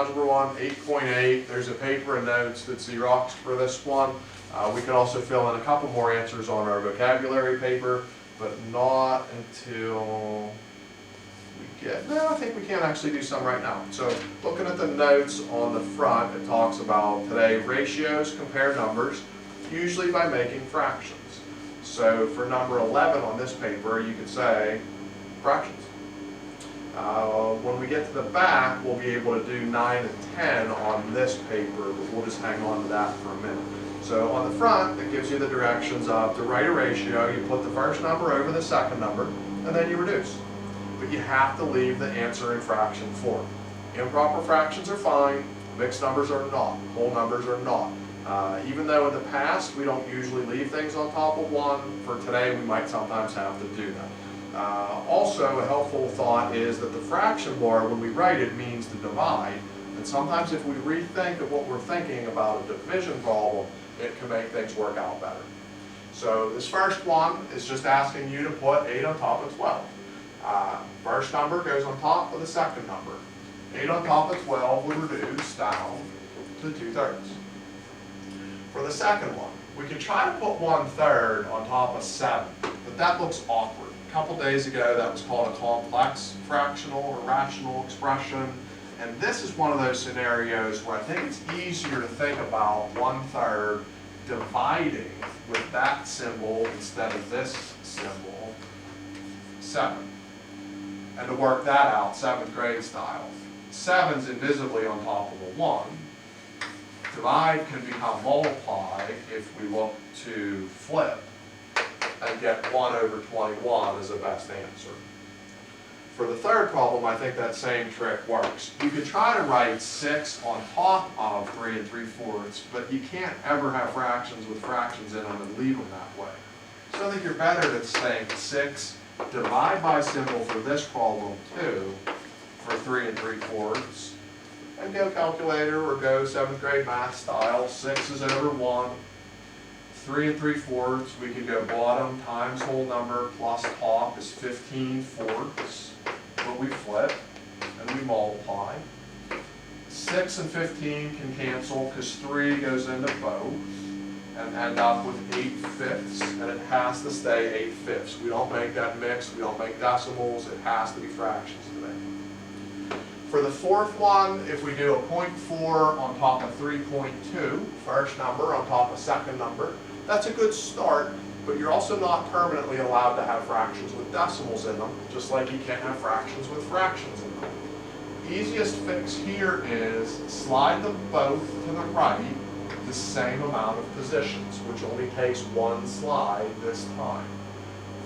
Algebra 1, 8.8. There's a paper and notes that's Xeroxed for this one. We could also fill in a couple more answers on our vocabulary paper, but not until we get, no, I think we can actually do some right now. So looking at the notes on the front, it talks about today ratios compare numbers, usually by making fractions. So for number 11 on this paper, you could say fractions. When we get to the back, we'll be able to do 9 and 10 on this paper, but we'll just hang on to that for a minute. So on the front, it gives you the directions of to write a ratio, you put the first number over the second number, and then you reduce. But you have to leave the answer in fraction form. Improper fractions are fine, mixed numbers are not, whole numbers are not. Even though in the past we don't usually leave things on top of 1, for today we might sometimes have to do that. Also, a helpful thought is that the fraction bar, when we write it, means to divide. And sometimes if we rethink of what we're thinking about a division problem, it can make things work out better. So this first one is just asking you to put 8 on top of 12. First number goes on top of the second number. 8 on top of 12 would reduce down to 2/3. For the second one, we can try to put 1/3 on top of 7, but that looks awkward. A couple days ago, that was called a complex fractional or rational expression. And this is one of those scenarios where I think it's easier to think about 1/3 dividing with that symbol instead of this symbol, 7. And to work that out, 7th grade style. 7's invisibly on top of a 1. Divide can become multiply if we look to flip and get 1 over 21 as the best answer. For the third problem, I think that same trick works. You could try to write 6 on top of 3 3/4, but you can't ever have fractions with fractions in them and leave them that way. So I think you're better to think 6, divide by symbol for this problem 2, for 3 3/4, and go calculator or go 7th grade math style. 6 is over 1. 3 3/4, we can go bottom times whole number plus top is 15/4. But we flip and we multiply. 6 and 15 can cancel because 3 goes into both and end up with 8/5, and it has to stay 8/5. We don't make that mixed, we don't make decimals, it has to be fractions today. For the fourth one, if we do a 0.4 on top of 3.2, first number on top of second number, that's a good start, but you're also not permanently allowed to have fractions with decimals in them, just like you can't have fractions with fractions in them. Easiest fix here is slide them both to the right the same amount of positions, which only takes one slide this time.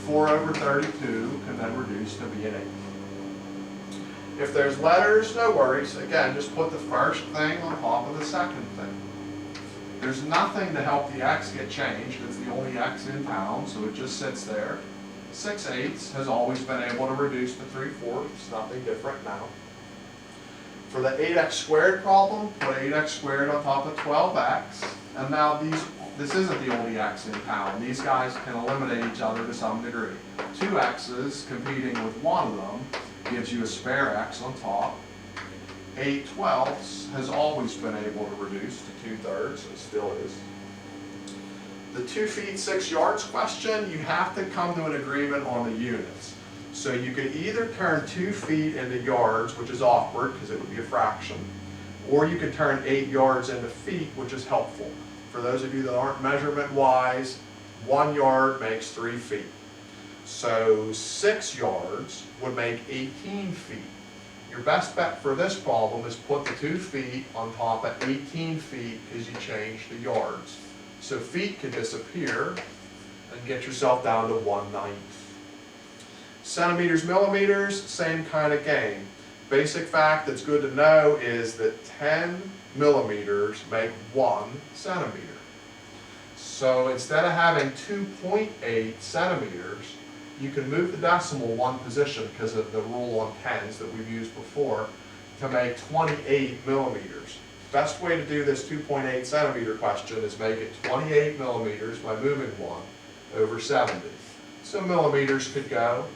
4 over 32 can then reduce to be an 8. If there's letters, no worries. Again, just put the first thing on top of the second thing. There's nothing to help the x get changed. It's the only x in town, so it just sits there. 6/8 has always been able to reduce to 3/4. Nothing different now. For the 8x squared problem, put 8x squared on top of 12x. And now this isn't the only x in town. These guys can eliminate each other to some degree. 2 x's competing with one of them gives you a spare x on top. 8/12 has always been able to reduce to 2/3 and still is. The 2 feet 6 yards question, you have to come to an agreement on the units. So you could either turn 2 feet into yards, which is awkward because it would be a fraction, or you could turn 8 yards into feet, which is helpful. For those of you that aren't measurement wise, 1 yard makes 3 feet. So 6 yards would make 18 feet. Your best bet for this problem is put the 2 feet on top of 18 feet because you changed the yards. So feet can disappear and get yourself down to 1/9. Centimeters, millimeters, same kind of game. Basic fact that's good to know is that 10 millimeters make 1 centimeter. So instead of having 2.8 centimeters, you can move the decimal 1 position because of the rule on tens that we've used before to make 28 millimeters. Best way to do this 2.8 centimeter question is make it 28 millimeters by moving 1 over 70. So millimeters could go.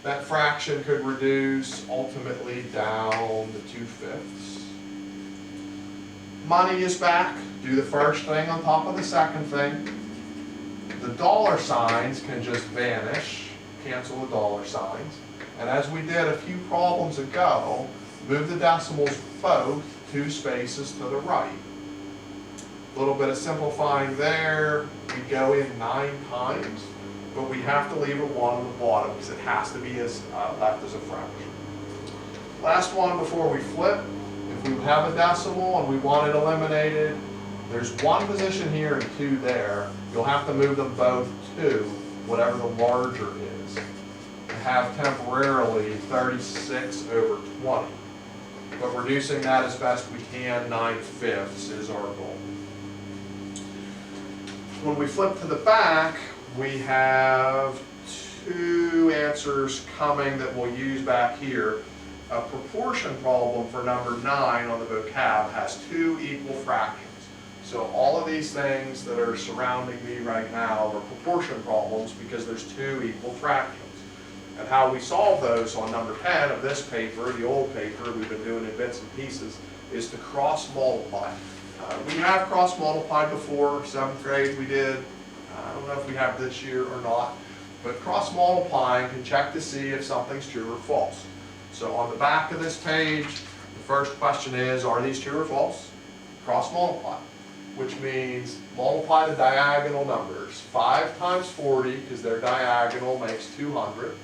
That fraction could reduce ultimately down to 2/5. money is back, do the first thing on top of the second thing. The dollar signs can just vanish, cancel the dollar signs. And as we did a few problems ago, move the decimals both 2 spaces to the right. A little bit of simplifying there. We go in 9 times, but we have to leave a 1 on the bottom because it has to be left as a fraction. Last one before we flip. If we have a decimal and we want it eliminated, there's 1 position here and 2 there. You'll have to move them both to whatever the larger is. And have temporarily 36 over 20. But reducing that as best we can, 9/5 is our goal. When we flip to the back, we have 2 answers coming that we'll use back here. A proportion problem for number 9 on the vocab has 2 equal fractions. So all of these things that are surrounding me right now are proportion problems because there's 2 equal fractions. And how we solve those on number 10 of this paper, the old paper we've been doing in bits and pieces, is to cross multiply. We have cross multiplied before, 7th grade we did. I don't know if we have this year or not, but cross multiplying can check to see if something's true or false. So on the back of this page, the first question is, are these true or false? Cross multiply, which means multiply the diagonal numbers. 5 times 40, because they're diagonal, makes 200.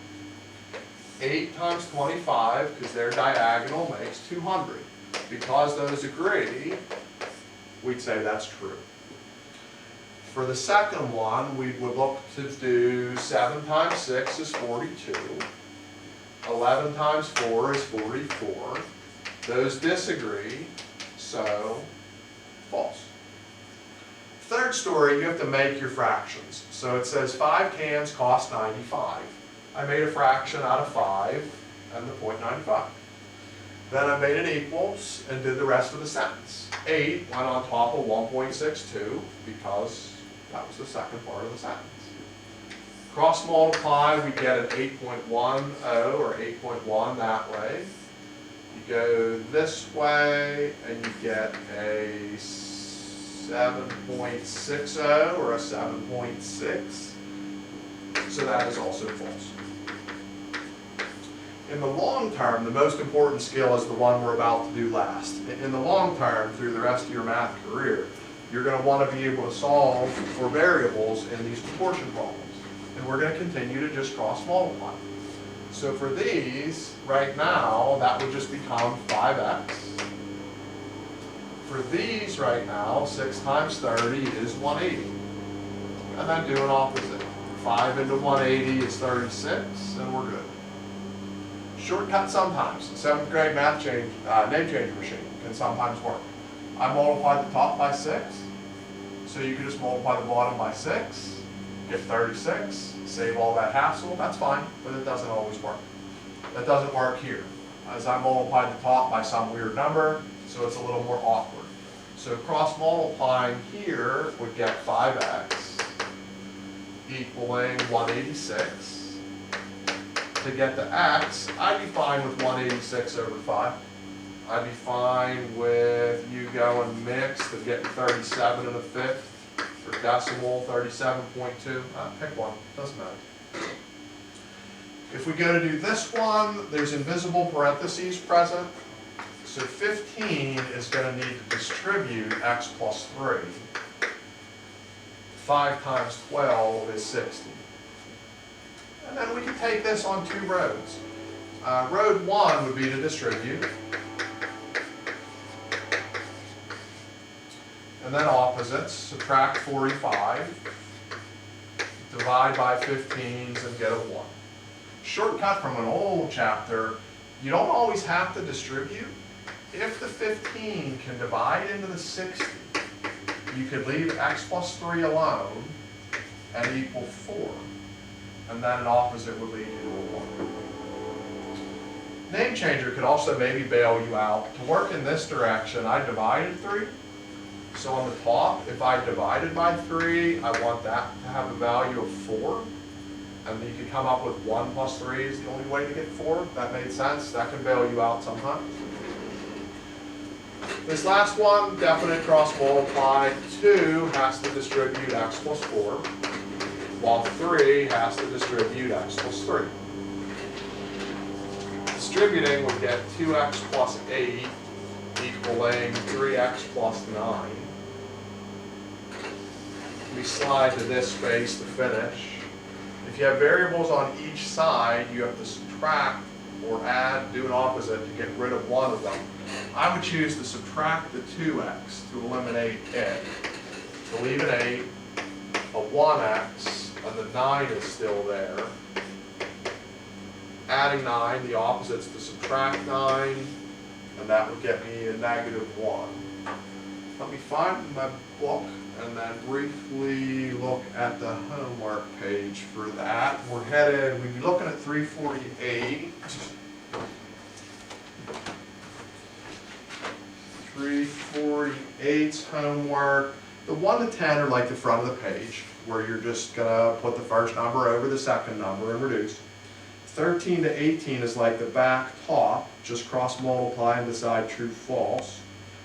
8 times 25, because their diagonal makes 200. Because those agree, we'd say that's true. For the second one, we would look to do 7 times 6 is 42. 11 times 4 is 44. Those disagree, so false. Third story, you have to make your fractions. So it says 5 cans cost 95. I made a fraction out of 5 and the 0.95. Then I made an equals and did the rest of the sentence. 8 went on top of 1.62 because that was the second part of the sentence. Cross multiply, we get an 8.10 or 8.1 that way. You go this way and you get a 7.60 or a 7.6. So that is also false. In the long term, the most important skill is the one we're about to do last. In the long term, through the rest of your math career, you're going to want to be able to solve for variables in these proportion problems. And we're going to continue to just cross multiply. So for these, right now, that would just become 5x. For these right now, 6 times 30 is 180. And then do an opposite. 5 into 180 is 36, and we're good. Shortcut sometimes. 7th grade math name changer machine can sometimes work. I multiplied the top by 6, so you can just multiply the bottom by 6, get 36, save all that hassle. That's fine, but it doesn't always work. That doesn't work here, as I multiplied the top by some weird number, so it's a little more awkward. So cross multiplying here would get 5x equaling 186. To get the x, I'd be fine with 186 over 5. I'd be fine with you going mixed and getting 37 and a fifth, or decimal 37.2. Pick one, doesn't matter. If we go to do this one, there's invisible parentheses present. So 15 is going to need to distribute x plus 3. 5 times 12 is 60. And then we can take this on 2 roads. Road 1 would be to distribute. And then opposites, subtract 45, divide by 15s and get a 1. Shortcut from an old chapter, you don't always have to distribute. If the 15 can divide into the 60, you could leave x plus 3 alone and equal 4. And then an opposite would lead you to a 1. Name changer could also maybe bail you out. To work in this direction, I divided 3. So on the top, if I divided by 3, I want that to have a value of 4. And then you could come up with 1 plus 3 is the only way to get 4. That made sense. That can bail you out sometimes. This last one, definite cross multiply. 2 has to distribute x plus 4, while 3 has to distribute x plus 3. Distributing would get 2x plus 8 equaling 3x plus 9. We slide to this space to finish. If you have variables on each side, you have to subtract or add, do an opposite to get rid of one of them. I would choose to subtract the 2x to eliminate it. To leave an 8, a 1x, and the 9 is still there. Adding 9, the opposite's to subtract 9, and that would get me a negative 1. Let me find my book and then briefly look at the homework page for that. We're headed, we'd be looking at 348. 348's homework. The 1 to 10 are like the front of the page, where you're just gonna put the first number over the second number and reduce. 13 to 18 is like the back top, just cross multiply and decide true, false.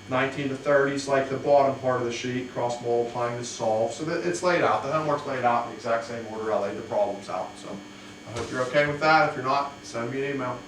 19 to 30 is like the bottom part of the sheet, cross multiplying to solve. So that it's laid out, the homework's laid out in the exact same order I laid the problems out. So I hope you're okay with that. If you're not, send me an email.